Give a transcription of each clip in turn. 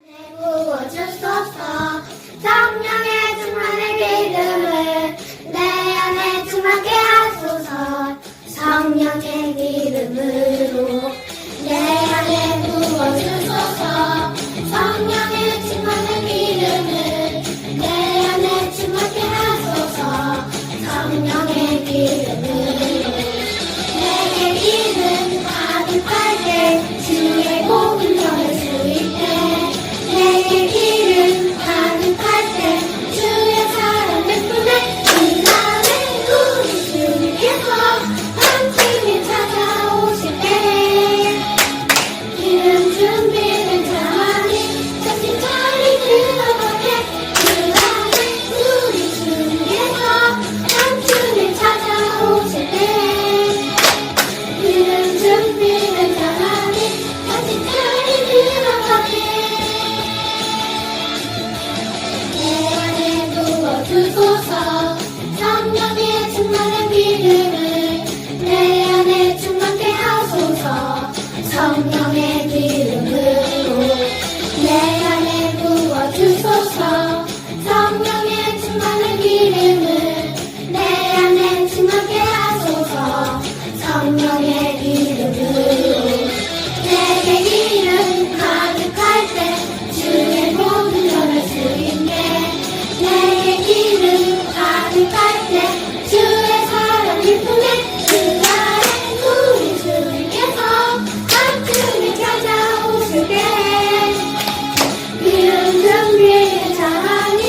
부어주소서. 성령의 충만의 기름을 내 안에 충만케 하소서. 성령의 기름으로 내 안에 부어주소서. 성령의 충만의 기름을 내 안에 충만케 하소서. 성령의 기름으로 내게 기름 가득할 때 주의 복음 전할 수 있게. 내게 기름 가득할 때 주의 사랑을 품에 그 안에 우리 주님께서 함께 찾아오실 때 기름 준비된 자만이 정신 차리 들어가게. 그 안에 우리 주님께서 함께 찾아오실 때 기름 준비된 자만이 정신 차리 들어가게. 주소서. 성령의 충만한 기름을 내 안에 충만케 하소서. 성령의 기름으로 내 안에 부어주소서. 성령의 충만한 기름을 내 안에 충만케 하소서. 성령의 기름으로 내게 기름 가득할 때 주의 복음 전할 수 있게. 내게 기름 가득할 때 주의 사랑을 품에 그 안에 우리 주님께서 함께 찾아오실 때 기름 준비된 자만이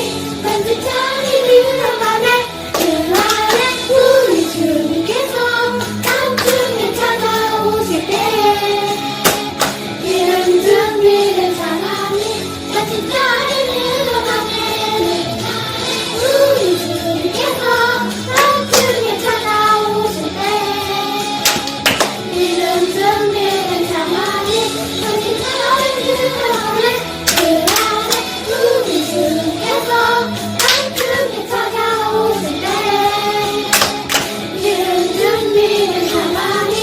전진 차리 들어가네. 그 안에 우리 주님께서 함께 찾아오실 때 기름 준비된 자만이 전진 차리 들어가네. 우리 주님께서 함께 찾아오실 때 기름 준비된 자만이 정신 차려 들어가네. 그 안에 우리 주님께서 함께 찾아오실 때 기름 준비된 자만이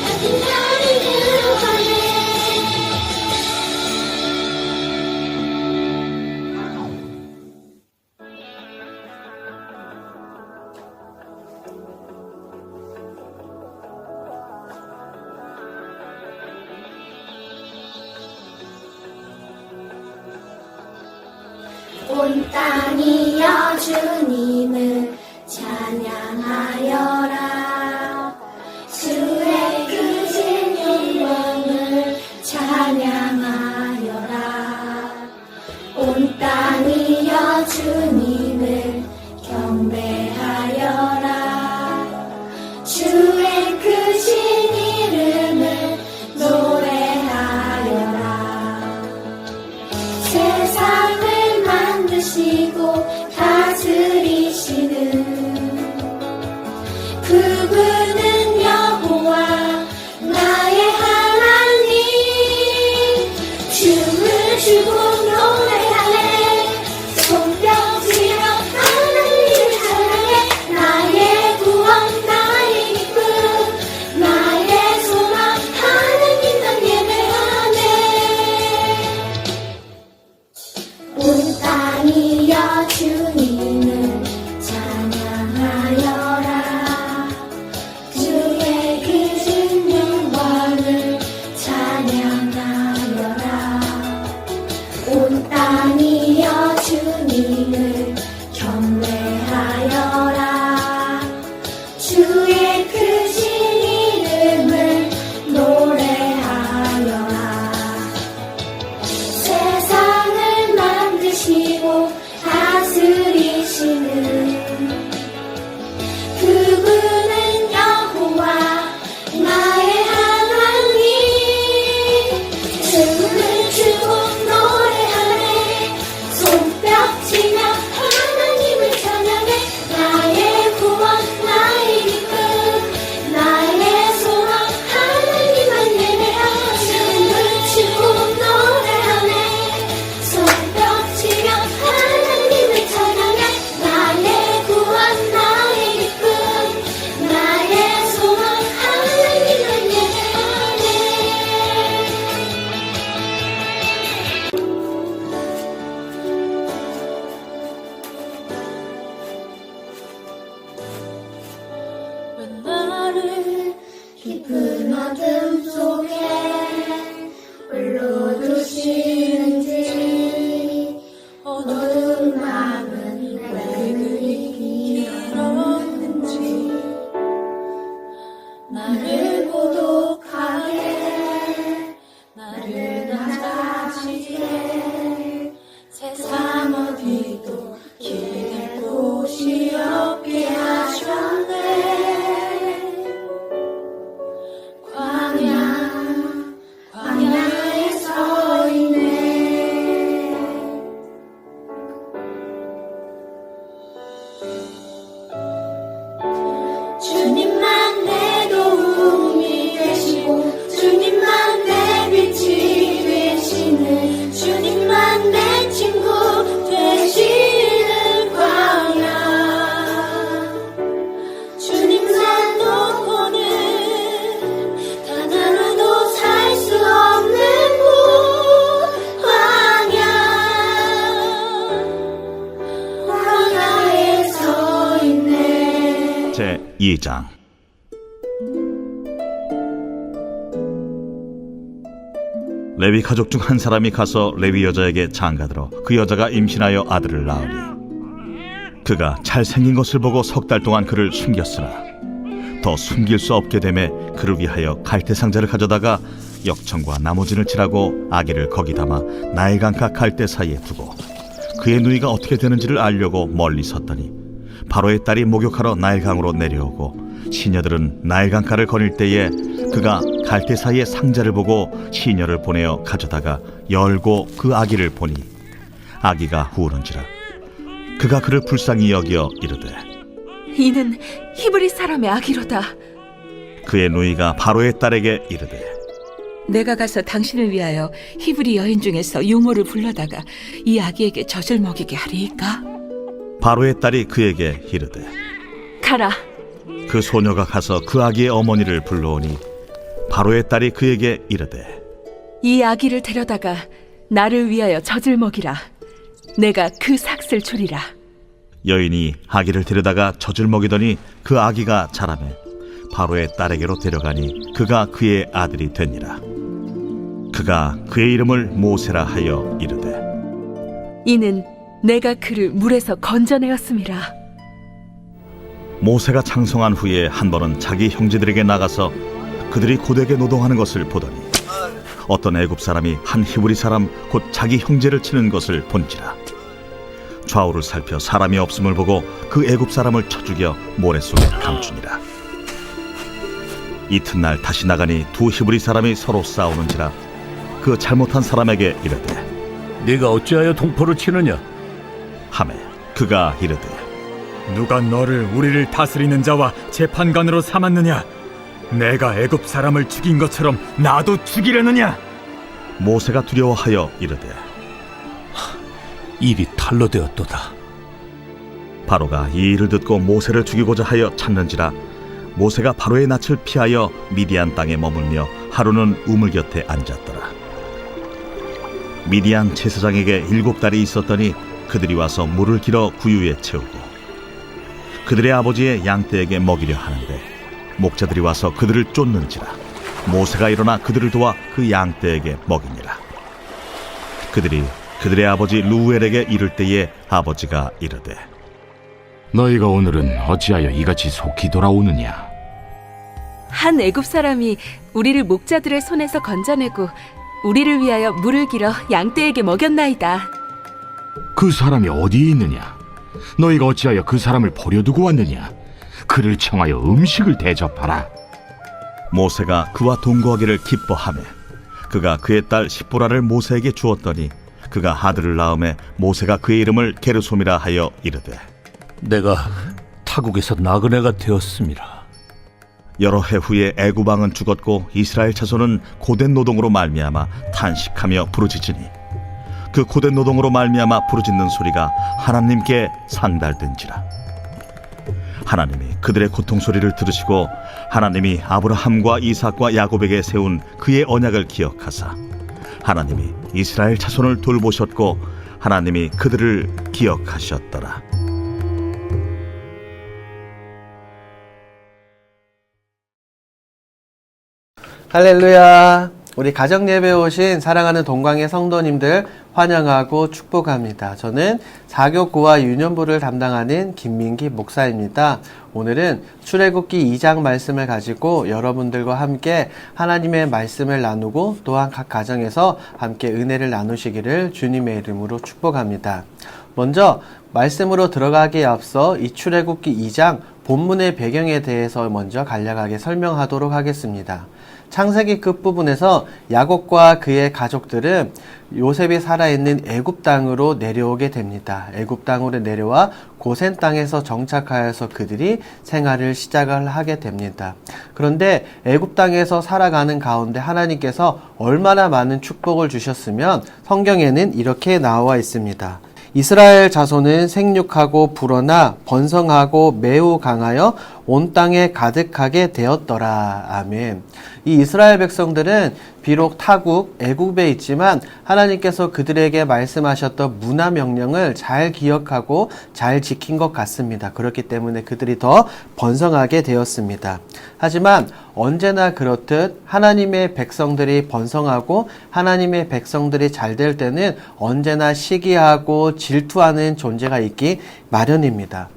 정신 차려 들어가네. 온 땅이여 주님을 찬양하여라. 주의 크신 영광을 찬양하여라. 온 땅이여 주님을 경배하여라. 주의 크신 이름을 노래하여라. 세상을 만드시고 다스리시는 그분은 여호와 나의 하나님. 춤을 추고 노래하네. 손뼉치며 하나님을 찬양해. 나의 구원 나의 기쁨 나의 소망 하나님만 예배하네. 온 땅이여 주님을 찬양하여라. 주의 크신 영광을 찬양하여라. 온 땅이여 주님을 경배하여라. 주의 크신 이름을 노래하여라. 세상을 만드시고 다스리시는 그분은 여호와 나의 하나님. 춤을 추고 노래하네. 손뼉치며 하나님을 찬양해. 나의 구원 나의 기쁨 나의 소망 하나님만 예배하네. 춤을 추고 노래하네. 손뼉치며 하나님 깊은 어둠 속에 홀로 두시는지 어두운 마음은 왜 그리 길었는지 나를 고독하게 나를 낮아지게 세상 어디도 기댈 곳이 없게 하셨네. 광야에 서 있네. 주님만 내 도움이 되시고 주님만 내 빛이 되시는 주님만 내 친구 되시는 광야. 주님만 놓고는 단 하루도 살 수 없는 곳 광야에 서 있네. 제2장 레위 가족 중 한 사람이 가서 레위 여자에게 장가들어 그 여자가 임신하여 아들을 낳으니 그가 잘생긴 것을 보고 석 달 동안 그를 숨겼으나 더 숨길 수 없게 되매 그를 위하여 갈대 상자를 가져다가 역청과 나무진을 칠하고 아기를 거기 담아 나일강가 갈대 사이에 두고 그의 누이가 어떻게 되는지를 알려고 멀리 섰더니 바로의 딸이 목욕하러 나일강으로 내려오고 시녀들은 나일강가를 거닐 때에 그가 갈대 사이에 상자를 보고 시녀를 보내어 가져다가 열고 그 아기를 보니 아기가 우는지라 그가 그를 불쌍히 여겨 이르되 이는 히브리 사람의 아기로다. 그의 누이가 바로의 딸에게 이르되 내가 가서 당신을 위하여 히브리 여인 중에서 유모를 불러다가 이 아기에게 젖을 먹이게 하리이까? 바로의 딸이 그에게 이르되 가라. 그 소녀가 가서 그 아기의 어머니를 불러오니 바로의 딸이 그에게 이르되 이 아기를 데려다가 나를 위하여 젖을 먹이라. 내가 그 삭슬 주리라. 여인이 아기를 데려다가 젖을 먹이더니 그 아기가 자라매 바로의 딸에게로 데려가니 그가 그의 아들이 되니라. 그가 그의 이름을 모세라 하여 이르되 이는 내가 그를 물에서 건져내었음이라. 모세가 창성한 후에 한 번은 자기 형제들에게 나가서 그들이 고되게 노동하는 것을 보더니 어떤 애굽 사람이 한 히브리 사람 곧 자기 형제를 치는 것을 본지라. 좌우를 살펴 사람이 없음을 보고 그 애굽 사람을 쳐 죽여 모래 속에 감추니라. 이튿날 다시 나가니 두 히브리 사람이 서로 싸우는지라. 그 잘못한 사람에게 이르되 네가 어찌하여 동포를 치느냐? 하매 그가 이르되 누가 너를 우리를 다스리는 자와 재판관으로 삼았느냐? 내가 애굽 사람을 죽인 것처럼 나도 죽이려느냐? 모세가 두려워하여 이르되 일이 탈로 되었도다. 바로가 이 일을 듣고 모세를 죽이고자 하여 찾는지라. 모세가 바로의 낯을 피하여 미디안 땅에 머물며 하루는 우물 곁에 앉았더라. 미디안 제사장에게 7달이 있었더니 그들이 와서 물을 길어 구유에 채우고 그들의 아버지의 양떼에게 먹이려 하는데 목자들이 와서 그들을 쫓는지라. 모세가 일어나 그들을 도와 그 양떼에게 먹이니라. 그들이 그들의 아버지 루엘에게 이를 때에 아버지가 이르되 너희가 오늘은 어찌하여 이같이 속히 돌아오느냐? 한 애굽 사람이 우리를 목자들의 손에서 건져내고 우리를 위하여 물을 길어 양떼에게 먹였나이다. 그 사람이 어디에 있느냐? 너희가 어찌하여 그 사람을 버려두고 왔느냐? 그를 청하여 음식을 대접하라. 모세가 그와 동거하기를 기뻐하며 그가 그의 딸 십보라를 모세에게 주었더니 그가 아들을 낳음에 모세가 그의 이름을 게르솜이라 하여 이르되 내가 타국에서 나그네가 되었습니다. 여러 해 후에 애굽 왕은 죽었고 이스라엘 자손은 고된 노동으로 말미암아 탄식하며 부르짖으니 그 고된 노동으로 말미암아 부르짖는 소리가 하나님께 상달된지라. 하나님이 그들의 고통 소리를 들으시고 하나님이 아브라함과 이삭과 야곱에게 세운 그의 언약을 기억하사 하나님이 이스라엘 자손을 돌보셨고 하나님이 그들을 기억하셨더라. 할렐루야. 우리 가정 예배 오신 사랑하는 동광의 성도님들 환영하고 축복합니다. 저는 사교구와 유년부를 담당하는 김민기 목사입니다. 오늘은 출애굽기 2장 말씀을 가지고 여러분들과 함께 하나님의 말씀을 나누고 또한 각 가정에서 함께 은혜를 나누시기를 주님의 이름으로 축복합니다. 먼저 말씀으로 들어가기에 앞서 이 출애굽기 2장 본문의 배경에 대해서 먼저 간략하게 설명하도록 하겠습니다. 창세기 끝부분에서 야곱과 그의 가족들은 요셉이 살아있는 애굽 땅으로 내려오게 됩니다. 애굽 땅으로 내려와 고센 땅에서 정착하여서 그들이 생활을 시작을 하게 됩니다. 그런데 애굽 땅에서 살아가는 가운데 하나님께서 얼마나 많은 축복을 주셨으면 성경에는 이렇게 나와 있습니다. 이스라엘 자손은 생육하고 불어나 번성하고 매우 강하여 온 땅에 가득하게 되었더라. 아멘. 이 이스라엘 백성들은 비록 타국 애굽에 있지만 하나님께서 그들에게 말씀하셨던 문화 명령을 잘 기억하고 잘 지킨 것 같습니다. 그렇기 때문에 그들이 더 번성하게 되었습니다. 하지만 언제나 그렇듯 하나님의 백성들이 번성하고 하나님의 백성들이 잘 될 때는 언제나 시기하고 질투하는 존재가 있기 마련입니다.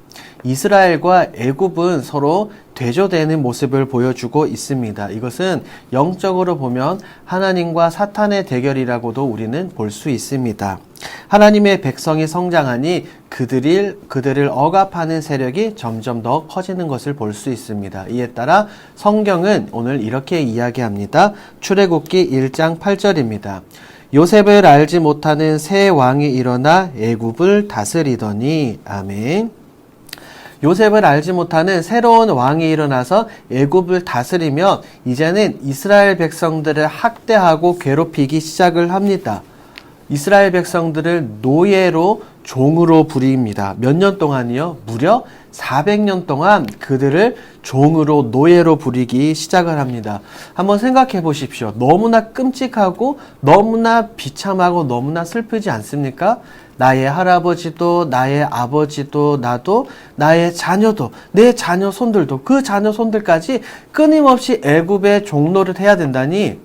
이스라엘과 애굽은 서로 대조되는 모습을 보여주고 있습니다. 이것은 영적으로 보면 하나님과 사탄의 대결이라고도 우리는 볼 수 있습니다. 하나님의 백성이 성장하니 그들을 억압하는 세력이 점점 더 커지는 것을 볼 수 있습니다. 이에 따라 성경은 오늘 이렇게 이야기합니다. 출애굽기 1장 8절입니다. 요셉을 알지 못하는 새 왕이 일어나 애굽을 다스리더니 아멘. 요셉을 알지 못하는 새로운 왕이 일어나서 애굽을 다스리며 이제는 이스라엘 백성들을 학대하고 괴롭히기 시작을 합니다. 이스라엘 백성들을 노예로 종으로 부립니다. 몇 년 동안이요? 무려 400년 동안 그들을 종으로 노예로 부리기 시작을 합니다. 한번 생각해 보십시오. 너무나 끔찍하고 너무나 비참하고 너무나 슬프지 않습니까? 나의 할아버지도 나의 아버지도 나도 나의 자녀도 내 자녀 손들도 그 자녀 손들까지 끊임없이 애굽의 종노를 해야 된다니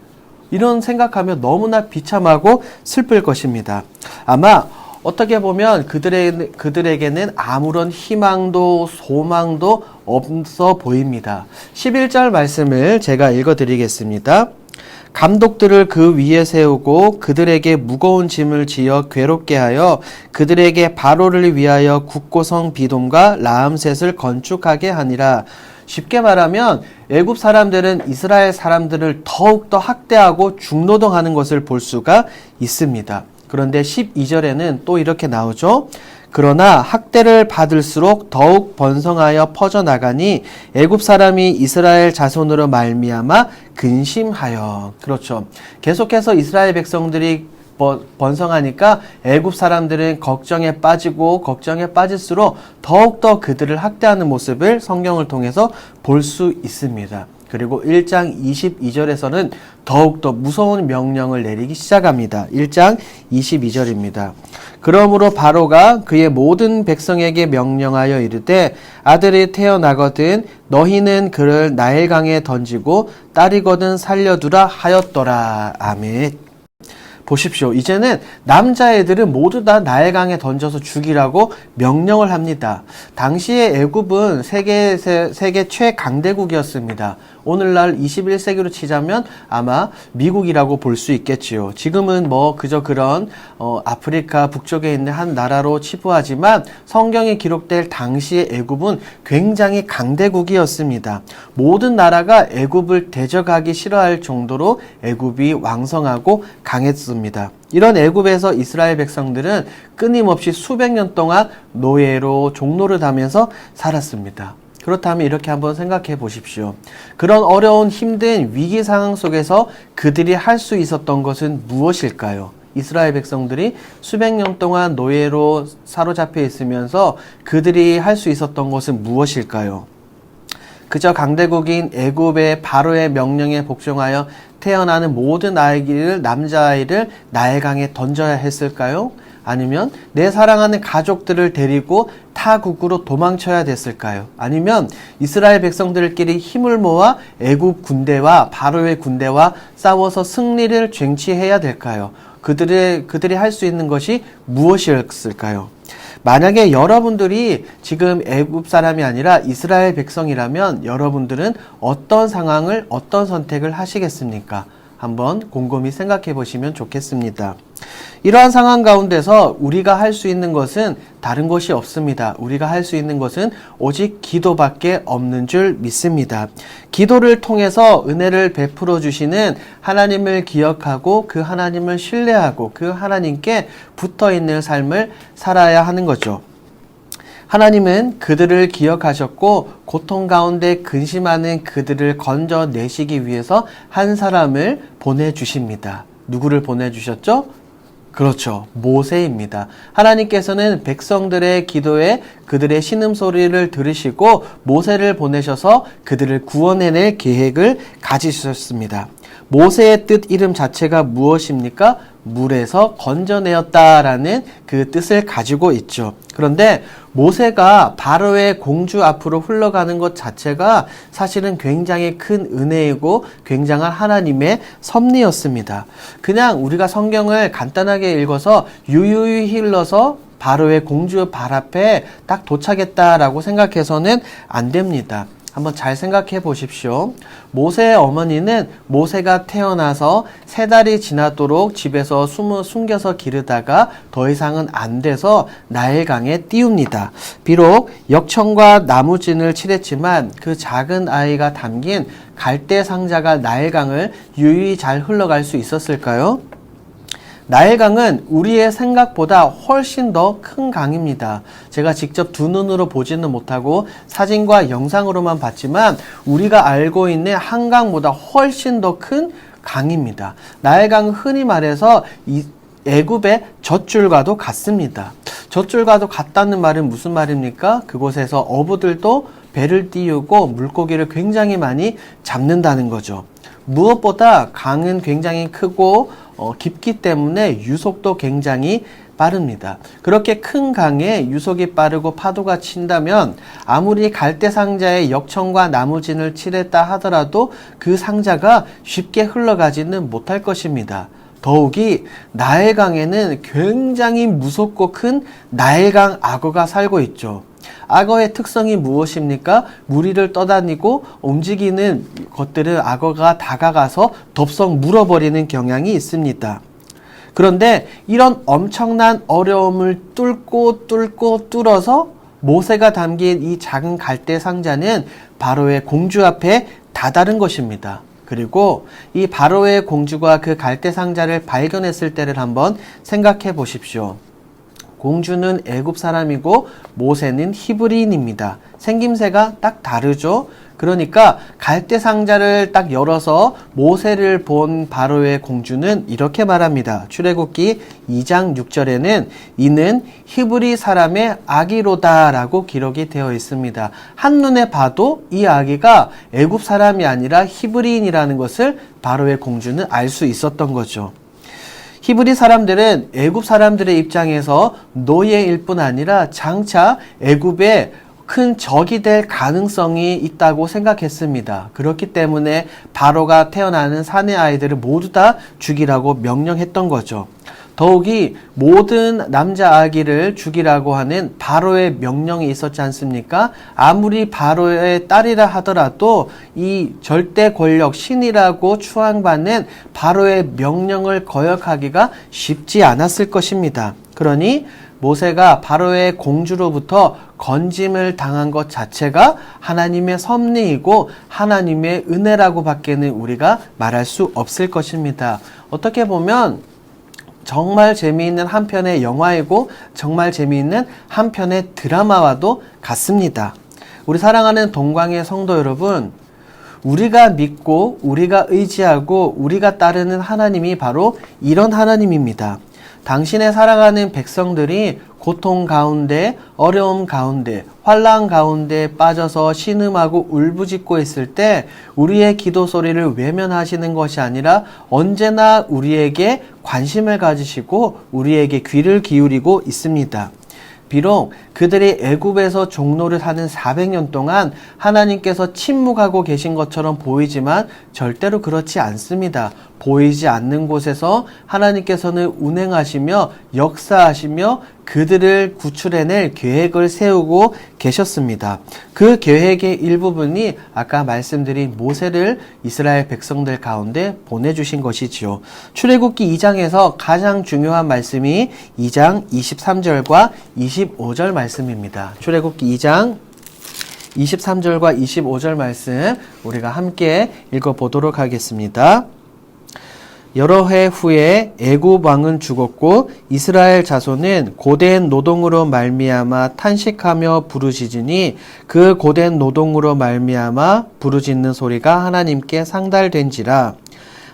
이런 생각하면 너무나 비참하고 슬플 것입니다. 아마 어떻게 보면 그들에게는 아무런 희망도 소망도 없어 보입니다. 11절 말씀을 제가 읽어드리겠습니다. 감독들을 그 위에 세우고 그들에게 무거운 짐을 지어 괴롭게 하여 그들에게 바로를 위하여 국고성 비돔과 라암셋을 건축하게 하니라. 쉽게 말하면 애굽 사람들은 이스라엘 사람들을 더욱더 학대하고 중노동하는 것을 볼 수가 있습니다. 그런데 12절에는 또 이렇게 나오죠. 그러나 학대를 받을수록 더욱 번성하여 퍼져나가니 애굽 사람이 이스라엘 자손으로 말미암아 근심하여. 그렇죠. 계속해서 이스라엘 백성들이 번성하니까 애굽 사람들은 걱정에 빠질수록 더욱더 그들을 학대하는 모습을 성경을 통해서 볼 수 있습니다. 그리고 1장 22절에서는 더욱더 무서운 명령을 내리기 시작합니다. 1장 22절입니다. 그러므로 바로가 그의 모든 백성에게 명령하여 이르되 아들이 태어나거든 너희는 그를 나일강에 던지고 딸이거든 살려두라 하였더라. 아멘. 보십시오. 이제는 남자애들은 모두 다 나일강에 던져서 죽이라고 명령을 합니다. 당시에 애굽은 세계 최강대국이었습니다. 오늘날 21세기로 치자면 아마 미국이라고 볼 수 있겠지요. 지금은 그저 그런 아프리카 북쪽에 있는 한 나라로 치부하지만 성경에 기록될 당시의 애굽은 굉장히 강대국이었습니다. 모든 나라가 애굽을 대적하기 싫어할 정도로 애굽이 왕성하고 강했습니다. 이런 애굽에서 이스라엘 백성들은 끊임없이 수백 년 동안 노예로 종노를 하면서 살았습니다. 그렇다면 이렇게 한번 생각해 보십시오. 그런 어려운 힘든 위기 상황 속에서 그들이 할 수 있었던 것은 무엇일까요? 이스라엘 백성들이 수백 년 동안 노예로 사로잡혀 있으면서 그들이 할 수 있었던 것은 무엇일까요? 그저 강대국인 애굽의 바로의 명령에 복종하여 태어나는 모든 남자아이를 나일강에 던져야 했을까요? 아니면 내 사랑하는 가족들을 데리고 타국으로 도망쳐야 됐을까요? 아니면 이스라엘 백성들끼리 힘을 모아 애굽 군대와 바로의 군대와 싸워서 승리를 쟁취해야 될까요? 그들이 할 수 있는 것이 무엇이었을까요? 만약에 여러분들이 지금 애굽 사람이 아니라 이스라엘 백성이라면 여러분들은 어떤 상황을, 어떤 선택을 하시겠습니까? 한번 곰곰이 생각해 보시면 좋겠습니다. 이러한 상황 가운데서 우리가 할 수 있는 것은 다른 것이 없습니다. 우리가 할 수 있는 것은 오직 기도밖에 없는 줄 믿습니다. 기도를 통해서 은혜를 베풀어 주시는 하나님을 기억하고 그 하나님을 신뢰하고 그 하나님께 붙어 있는 삶을 살아야 하는 거죠. 하나님은 그들을 기억하셨고 고통 가운데 근심하는 그들을 건져내시기 위해서 한 사람을 보내주십니다. 누구를 보내주셨죠? 그렇죠. 모세입니다. 하나님께서는 백성들의 기도에 그들의 신음소리를 들으시고 모세를 보내셔서 그들을 구원해낼 계획을 가지셨습니다. 모세의 뜻 이름 자체가 무엇입니까? 물에서 건져내었다라는 그 뜻을 가지고 있죠. 그런데 모세가 바로의 공주 앞으로 흘러가는 것 자체가 사실은 굉장히 큰 은혜이고 굉장한 하나님의 섭리였습니다. 그냥 우리가 성경을 간단하게 읽어서 유유히 흘러서 바로의 공주 발 앞에 딱 도착했다라고 생각해서는 안 됩니다. 한번 잘 생각해 보십시오. 모세의 어머니는 모세가 태어나서 3달이 지나도록 집에서 숨겨서 기르다가 더 이상은 안 돼서 나일강에 띄웁니다. 비록 역청과 나무진을 칠했지만 그 작은 아이가 담긴 갈대 상자가 나일강을 유유히 잘 흘러갈 수 있었을까요? 나일강은 우리의 생각보다 훨씬 더 큰 강입니다. 제가 직접 두 눈으로 보지는 못하고 사진과 영상으로만 봤지만 우리가 알고 있는 한강보다 훨씬 더 큰 강입니다. 나일강은 흔히 말해서 애굽의 젖줄과도 같습니다. 젖줄과도 같다는 말은 무슨 말입니까? 그곳에서 어부들도 배를 띄우고 물고기를 굉장히 많이 잡는다는 거죠. 무엇보다 강은 굉장히 크고 깊기 때문에 유속도 굉장히 빠릅니다. 그렇게 큰 강에 유속이 빠르고 파도가 친다면 아무리 갈대 상자에 역청과 나무진을 칠했다 하더라도 그 상자가 쉽게 흘러가지는 못할 것입니다. 더욱이 나일강에는 굉장히 무섭고 큰 나일강 악어가 살고 있죠. 악어의 특성이 무엇입니까? 무리를 떠다니고 움직이는 것들을 악어가 다가가서 덥석 물어버리는 경향이 있습니다. 그런데 이런 엄청난 어려움을 뚫어서 모세가 담긴 이 작은 갈대 상자는 바로의 공주 앞에 다다른 것입니다. 그리고 이 바로의 공주가 그 갈대 상자를 발견했을 때를 한번 생각해 보십시오. 공주는 애굽 사람이고 모세는 히브리인입니다. 생김새가 딱 다르죠? 그러니까 갈대 상자를 딱 열어서 모세를 본 바로의 공주는 이렇게 말합니다. 출애굽기 2장 6절에는 이는 히브리 사람의 아기로다 라고 기록이 되어 있습니다. 한눈에 봐도 이 아기가 애굽 사람이 아니라 히브리인이라는 것을 바로의 공주는 알 수 있었던 거죠. 히브리 사람들은 애굽 사람들의 입장에서 노예일 뿐 아니라 장차 애굽의 큰 적이 될 가능성이 있다고 생각했습니다. 그렇기 때문에 바로가 태어나는 사내 아이들을 모두 다 죽이라고 명령했던 거죠. 더욱이 모든 남자 아기를 죽이라고 하는 바로의 명령이 있었지 않습니까? 아무리 바로의 딸이라 하더라도 이 절대 권력 신이라고 추앙받는 바로의 명령을 거역하기가 쉽지 않았을 것입니다. 그러니 모세가 바로의 공주로부터 건짐을 당한 것 자체가 하나님의 섭리이고 하나님의 은혜라고 밖에는 우리가 말할 수 없을 것입니다. 어떻게 보면 정말 재미있는 한 편의 영화이고 정말 재미있는 한 편의 드라마와도 같습니다. 우리 사랑하는 동광의 성도 여러분, 우리가 믿고 우리가 의지하고 우리가 따르는 하나님이 바로 이런 하나님입니다. 당신의 사랑하는 백성들이 고통 가운데, 어려움 가운데, 환난 가운데 빠져서 신음하고 울부짖고 있을 때 우리의 기도 소리를 외면하시는 것이 아니라 언제나 우리에게 관심을 가지시고 우리에게 귀를 기울이고 있습니다. 비록 그들이 애굽에서 종노를 하는 400년 동안 하나님께서 침묵하고 계신 것처럼 보이지만 절대로 그렇지 않습니다. 보이지 않는 곳에서 하나님께서는 운행하시며 역사하시며 그들을 구출해낼 계획을 세우고 계셨습니다. 그 계획의 일부분이 아까 말씀드린 모세를 이스라엘 백성들 가운데 보내주신 것이지요. 출애굽기 2장에서 가장 중요한 말씀이 2장 23절과 25절 말씀입니다. 출애굽기 2장 23절과 25절 말씀 우리가 함께 읽어보도록 하겠습니다. 여러 해 후에 애굽 왕은 죽었고 이스라엘 자손은 고된 노동으로 말미암아 탄식하며 부르짖으니 그 고된 노동으로 말미암아 부르짖는 소리가 하나님께 상달된지라.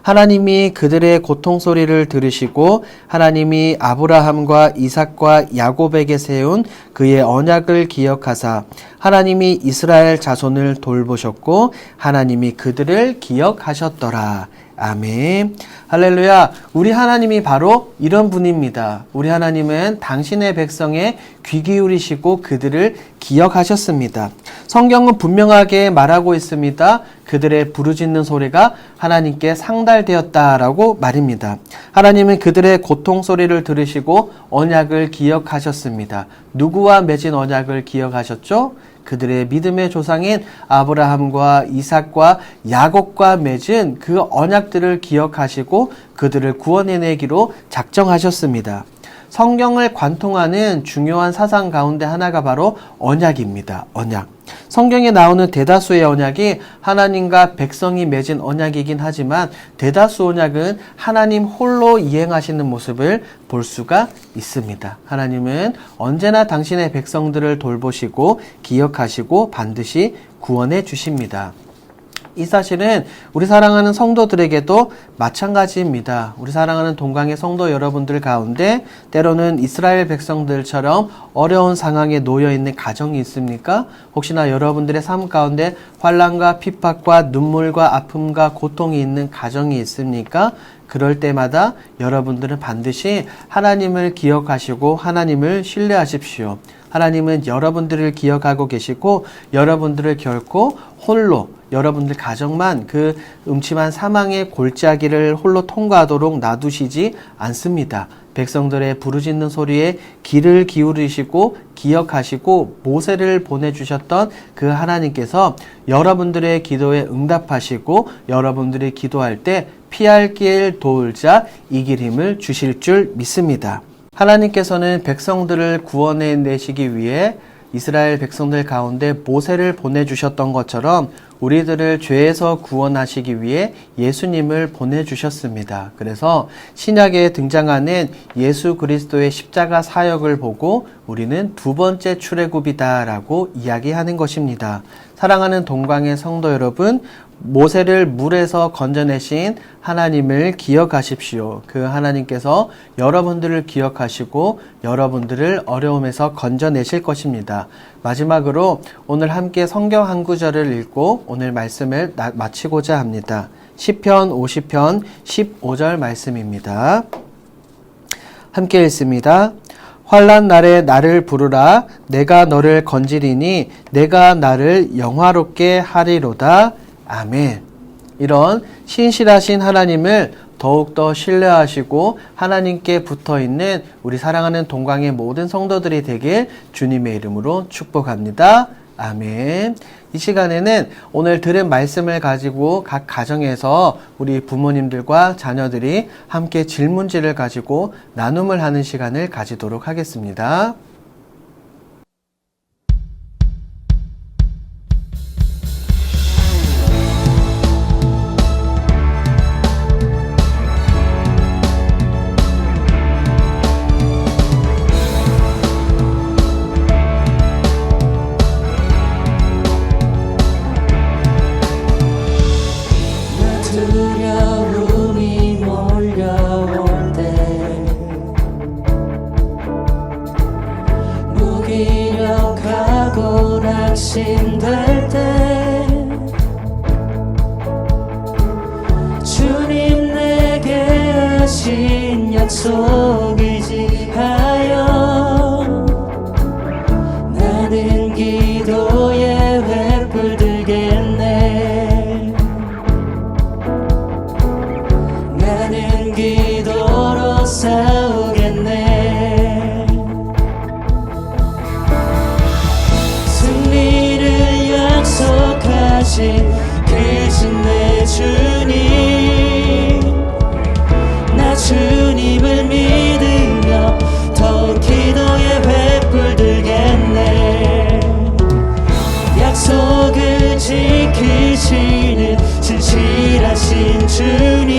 하나님이 그들의 고통 소리를 들으시고 하나님이 아브라함과 이삭과 야곱에게 세운 그의 언약을 기억하사 하나님이 이스라엘 자손을 돌보셨고 하나님이 그들을 기억하셨더라. 아멘. 할렐루야. 우리 하나님이 바로 이런 분입니다. 우리 하나님은 당신의 백성에 귀 기울이시고 그들을 기억하셨습니다. 성경은 분명하게 말하고 있습니다. 그들의 부르짖는 소리가 하나님께 상달되었다라고 말입니다. 하나님은 그들의 고통 소리를 들으시고 언약을 기억하셨습니다. 누구와 맺은 언약을 기억하셨죠? 그들의 믿음의 조상인 아브라함과 이삭과 야곱과 맺은 그 언약들을 기억하시고 그들을 구원해내기로 작정하셨습니다. 성경을 관통하는 중요한 사상 가운데 하나가 바로 언약입니다. 언약. 성경에 나오는 대다수의 언약이 하나님과 백성이 맺은 언약이긴 하지만 대다수 언약은 하나님 홀로 이행하시는 모습을 볼 수가 있습니다. 하나님은 언제나 당신의 백성들을 돌보시고 기억하시고 반드시 구원해 주십니다. 이 사실은 우리 사랑하는 성도들에게도 마찬가지입니다. 우리 사랑하는 동강의 성도 여러분들 가운데 때로는 이스라엘 백성들처럼 어려운 상황에 놓여 있는 가정이 있습니까? 혹시나 여러분들의 삶 가운데 환난과 핍박과 눈물과 아픔과 고통이 있는 가정이 있습니까? 그럴 때마다 여러분들은 반드시 하나님을 기억하시고 하나님을 신뢰하십시오. 하나님은 여러분들을 기억하고 계시고 여러분들을 결코 홀로 여러분들 가정만 그 음침한 사망의 골짜기를 홀로 통과하도록 놔두시지 않습니다. 백성들의 부르짖는 소리에 귀를 기울이시고 기억하시고 모세를 보내주셨던 그 하나님께서 여러분들의 기도에 응답하시고 여러분들이 기도할 때 피할 길 도울 자 이길 힘을 주실 줄 믿습니다. 하나님께서는 백성들을 구원해 내시기 위해 이스라엘 백성들 가운데 모세를 보내주셨던 것처럼 우리들을 죄에서 구원하시기 위해 예수님을 보내주셨습니다. 그래서 신약에 등장하는 예수 그리스도의 십자가 사역을 보고 우리는 두 번째 출애굽이다라고 이야기하는 것입니다. 사랑하는 동광의 성도 여러분, 모세를 물에서 건져내신 하나님을 기억하십시오. 그 하나님께서 여러분들을 기억하시고 여러분들을 어려움에서 건져내실 것입니다. 마지막으로 오늘 함께 성경 한 구절을 읽고 오늘 말씀을 마치고자 합니다. 시편 50편 15절 말씀입니다. 함께 읽습니다. 환난 날에 나를 부르라. 내가 너를 건지리니 내가 나를 영화롭게 하리로다. 아멘. 이런 신실하신 하나님을 더욱더 신뢰하시고 하나님께 붙어있는 우리 사랑하는 동광의 모든 성도들이 되길 주님의 이름으로 축복합니다. 아멘. 이 시간에는 오늘 들은 말씀을 가지고 각 가정에서 우리 부모님들과 자녀들이 함께 질문지를 가지고 나눔을 하는 시간을 가지도록 하겠습니다. 두려움이 몰려올 때 확신될 때 주님 내게 하신 약속 의지하여 나는 기도에 횃불 들겠네. 나는 기도로 싸우겠네. 승리를 약속하신 크신 내 주님, 나 주님을 믿으며 더욱 기도에 횃불 들겠네. 약속을 지키시는 진실하신 주님,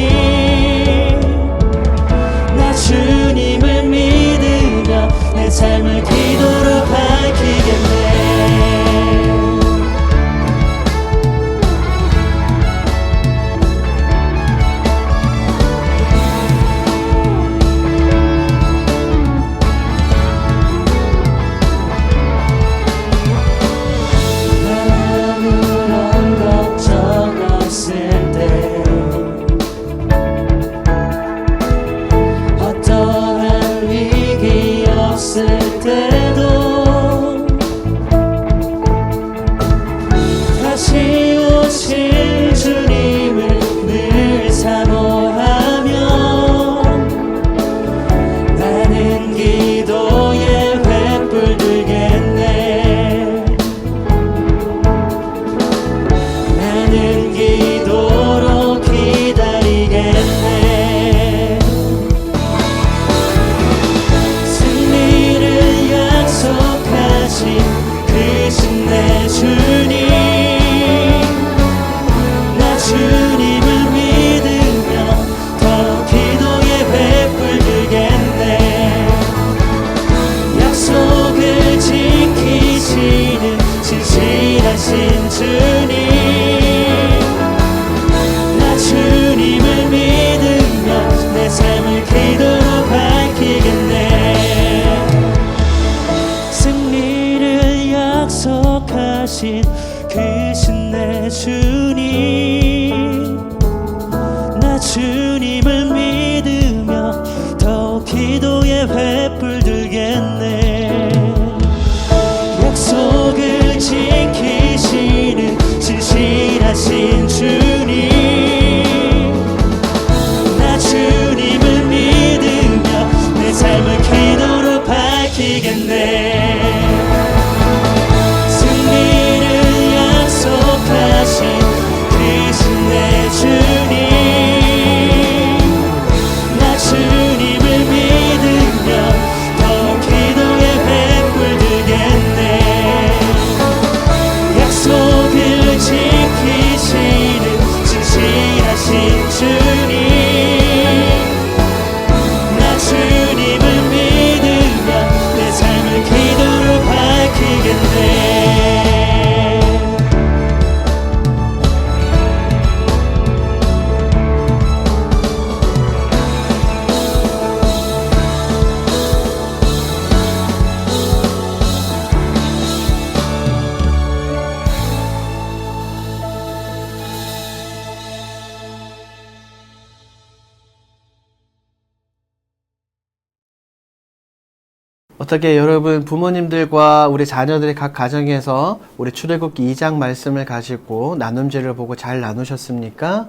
나 주님을 믿으며 내 삶을 기도로 밝히겠네. 아무런 걱정 없을 때, 어떠한 위기 없을 때도 다시 오실 주님을 늘 사모하며 나는 기도에 횃불 들겠네. 나는 기도로 기다리겠네. 승리를 약속하신 크신 내 주님, 나 주님을 믿으며 더 기도에 횃불 들겠네. 약속을 지키시는 진실하신 주님, 나 주님을 믿으며 내 삶을 기도로 밝히겠네. 승리를 약속하신 크신 내 주님, 나 주님을 믿으며 더욱 기도에 횃불 들겠네. 약속을 지키시는 진실하신 주님, 나 주님을 믿으며 내 삶을 기도로 밝히겠네. 승리를 약속하신 크신 내 주님, 나 주님을 믿으며 더 기도에 횃불 들겠네. 약속을 지키시는 진실하신 주님, 나 주님을 믿으며 내 삶을 기도로 밝히겠네. 어떻게 여러분 부모님들과 우리 자녀들의 각 가정에서 우리 출애굽기 2장 말씀을 가지고 나눔제를 보고 잘 나누셨습니까?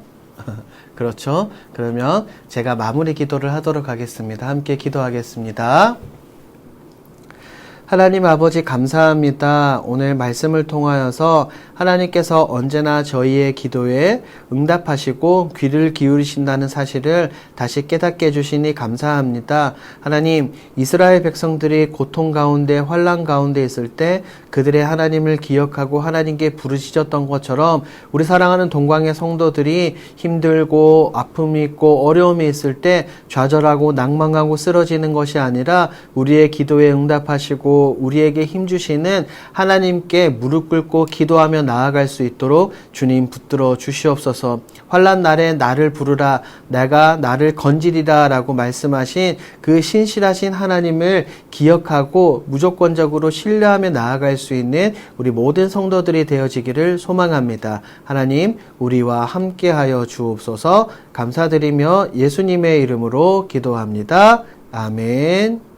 그렇죠? 그러면 제가 마무리 기도를 하도록 하겠습니다. 함께 기도하겠습니다. 하나님 아버지 감사합니다. 오늘 말씀을 통하여서 하나님께서 언제나 저희의 기도에 응답하시고 귀를 기울이신다는 사실을 다시 깨닫게 해주시니 감사합니다. 하나님, 이스라엘 백성들이 고통 가운데 환난 가운데 있을 때 그들의 하나님을 기억하고 하나님께 부르짖었던 것처럼 우리 사랑하는 동광의 성도들이 힘들고 아픔이 있고 어려움이 있을 때 좌절하고 낭망하고 쓰러지는 것이 아니라 우리의 기도에 응답하시고 그리고 우리에게 힘주시는 하나님께 무릎 꿇고 기도하며 나아갈 수 있도록 주님 붙들어 주시옵소서. 환난 날에 나를 부르라 내가 나를 건지리라 라고 말씀하신 그 신실하신 하나님을 기억하고 무조건적으로 신뢰하며 나아갈 수 있는 우리 모든 성도들이 되어지기를 소망합니다. 하나님 우리와 함께하여 주옵소서. 감사드리며 예수님의 이름으로 기도합니다. 아멘.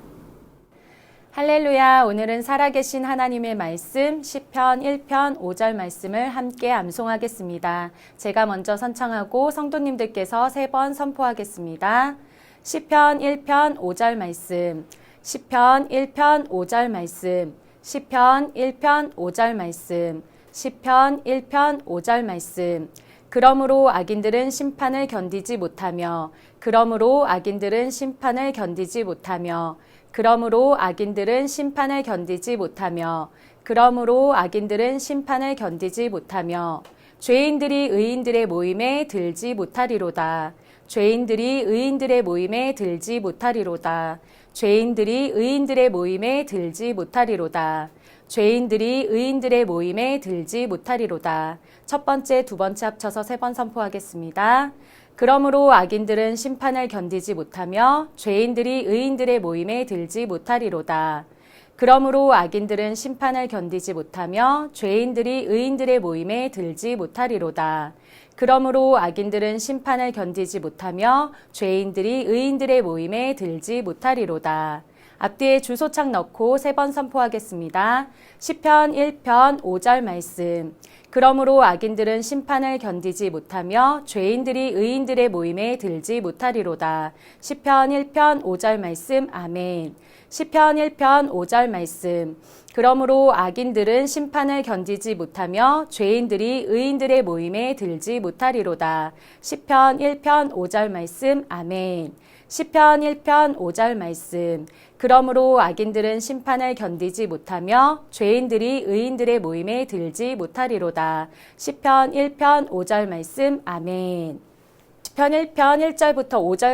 할렐루야. 오늘은 살아계신 하나님의 말씀 시편 1편 5절 말씀을 함께 암송하겠습니다. 제가 먼저 선창하고 성도님들께서 3번 선포하겠습니다. 시편 1편 5절 말씀, 시편 1편 5절 말씀, 시편 1편 5절 말씀, 시편 1편 5절 말씀. 그러므로 악인들은 심판을 견디지 못하며, 그러므로 악인들은 심판을 견디지 못하며, 그러므로 악인들은 심판을 견디지 못하며, 그러므로 악인들은 심판을 견디지 못하며, 죄인들이 의인들의 모임에 들지 못하리로다. 죄인들이 의인들의 모임에 들지 못하리로다. 죄인들이 의인들의 모임에 들지 못하리로다. 죄인들이 의인들의 모임에 들지 못하리로다. 첫 번째, 두 번째 합쳐서 3번 선포하겠습니다. 그러므로 악인들은 심판을 견디지 못하며 죄인들이 의인들의 모임에 들지 못하리로다. 그러므로 악인들은 심판을 견디지 못하며 죄인들이 의인들의 모임에 들지 못하리로다. 그러므로 악인들은 심판을 견디지 못하며 죄인들이 의인들의 모임에 들지 못하리로다. 앞뒤에 주소창 넣고 3번 선포하겠습니다. 시편 1편 5절 말씀. 그러므로 악인들은 심판을 견디지 못하며 죄인들이 의인들의 모임에 들지 못하리로다. 시편 1편 5절 말씀. 아멘. 시편 1편 5절 말씀. 그러므로 악인들은 심판을 견디지 못하며 죄인들이 의인들의 모임에 들지 못하리로다. 시편 1편 5절 말씀. 아멘. 시편 1편 5절 말씀. 그러므로 악인들은 심판을 견디지 못하며 죄인들이 의인들의 모임에 들지 못하리로다. 시편 1편 5절 말씀. 아멘. 시편 1편 1절부터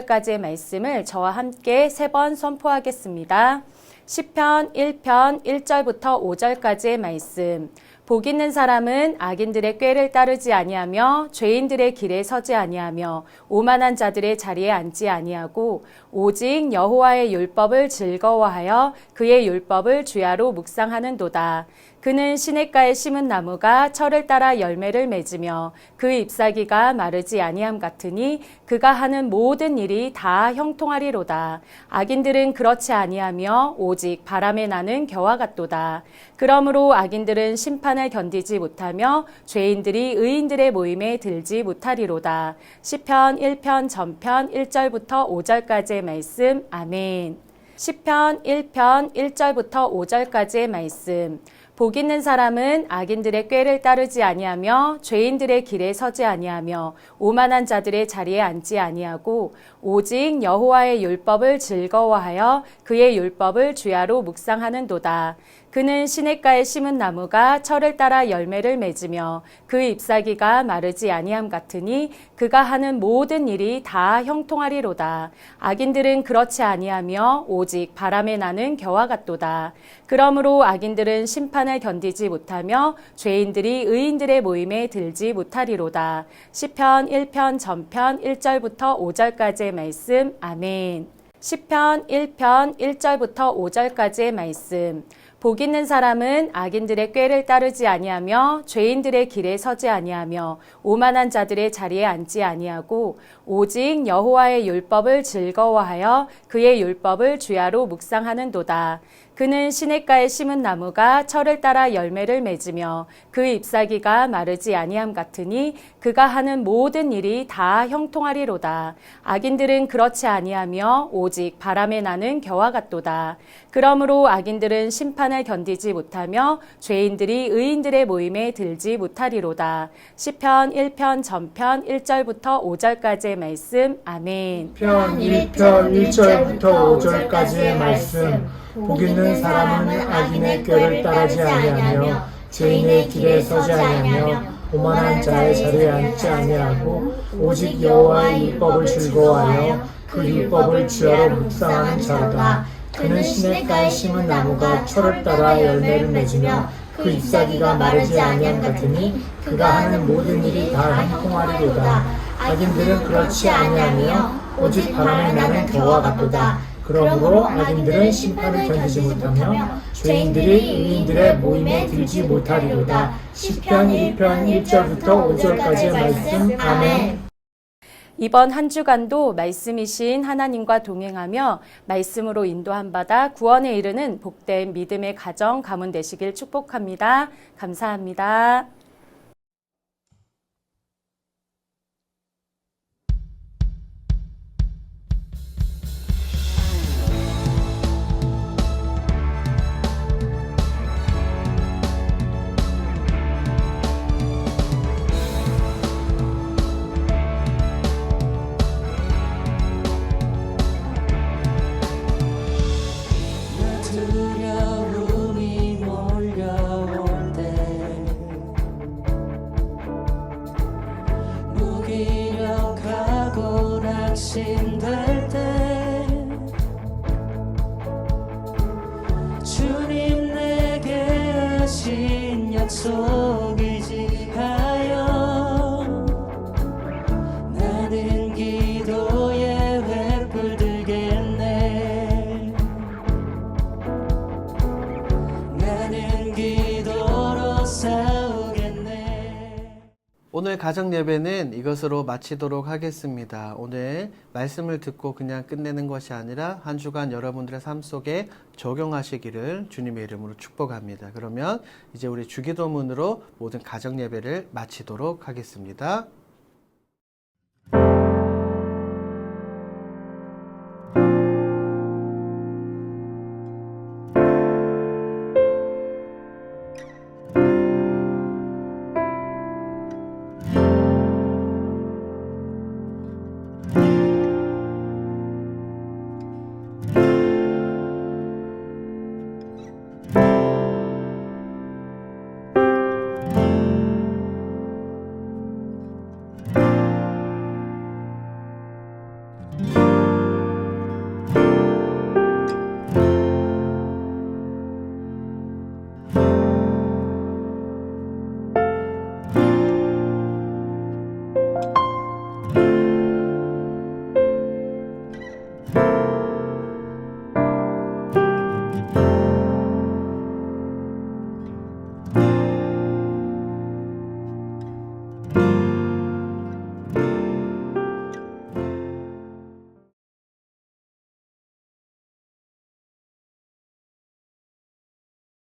5절까지의 말씀을 저와 함께 3번 선포하겠습니다. 시편 1편 1절부터 5절까지의 말씀. 복 있는 사람은 악인들의 꾀를 따르지 아니하며 죄인들의 길에 서지 아니하며 오만한 자들의 자리에 앉지 아니하고 오직 여호와의 율법을 즐거워하여 그의 율법을 주야로 묵상하는도다. 그는 시냇가에 심은 나무가 철을 따라 열매를 맺으며 그 잎사귀가 마르지 아니함 같으니 그가 하는 모든 일이 다 형통하리로다. 악인들은 그렇지 아니하며 오직 바람에 나는 겨와 같도다. 그러므로 악인들은 심판을 견디지 못하며 죄인들이 의인들의 모임에 들지 못하리로다. 시편 1편 전편 1절부터 5절까지의 말씀. 아멘. 시편 1편 1절부터 5절까지의 말씀. 복 있는 사람은 악인들의 꾀를 따르지 아니하며 죄인들의 길에 서지 아니하며 오만한 자들의 자리에 앉지 아니하고 오직 여호와의 율법을 즐거워하여 그의 율법을 주야로 묵상하는도다. 그는 시냇가에 심은 나무가 철을 따라 열매를 맺으며 그 잎사귀가 마르지 아니함 같으니 그가 하는 모든 일이 다 형통하리로다. 악인들은 그렇지 아니하며 오직 바람에 나는 겨와 같도다. 그러므로 악인들은 심판을 견디지 못하며 죄인들이 의인들의 모임에 들지 못하리로다. 시편 1편 전편 1절부터 5절까지의 말씀. 아멘. 시편 1편 1절부터 5절까지의 말씀. 복 있는 사람은 악인들의 꾀를 따르지 아니하며 죄인들의 길에 서지 아니하며 오만한 자들의 자리에 앉지 아니하고 오직 여호와의 율법을 즐거워하여 그의 율법을 주야로 묵상하는도다. 그는 시냇가에 심은 나무가 철을 따라 열매를 맺으며 그 잎사귀가 마르지 아니함 같으니 그가 하는 모든 일이 다 형통하리로다. 악인들은 그렇지 아니하며 오직 바람에 나는 겨와 같도다. 그러므로 악인들은 심판을 견디지 못하며 죄인들이 의인들의 모임에 들지 못하리로다. 시편 1편 전편 1절부터 5절까지의 말씀. 아멘. 편 1편 1절부터 5절까지의 말씀. 복 있는 사람은 악인의 꾀를 따르지 아니하며 죄인의 길에 서지 아니하며 오만한 자의 자리에 앉지 아니하고 오직 여호와의 율법을 즐거워하여 그 율법을 주야로 묵상하는 자로다. 그는 시냇가에 심은 나무가 철을 따라 열매를 맺으며 그 잎사귀가 마르지 아니함 같으니 그가 하는 모든 일이 다 형통하리로다. 악인들은 그렇지 아니하며 오직 바람에 나는 겨와 같도다. 그러므로 악인들은 심판을 견디지 못하며 죄인들이 의인들의 모임에 들지 못하리로다. 시편 1편 1절부터 5절까지의 말씀. 아멘. 이번 한 주간도 말씀이신 하나님과 동행하며 말씀으로 인도함 받아 구원에 이르는 복된 믿음의 가정 가문 되시길 축복합니다. 감사합니다. 두려움이 몰려올 때 무기력하고 낙심될 때 주님 내게 하신 약속 의지하여 나는 기도에 횃불 들겠네. 나는 기도로 싸우겠네. 오늘 가정 예배는 이것으로 마치도록 하겠습니다. 오늘 말씀을 듣고 그냥 끝내는 것이 아니라 한 주간 여러분들의 삶 속에 적용하시기를 주님의 이름으로 축복합니다. 그러면 이제 우리 주기도문으로 모든 가정 예배를 마치도록 하겠습니다.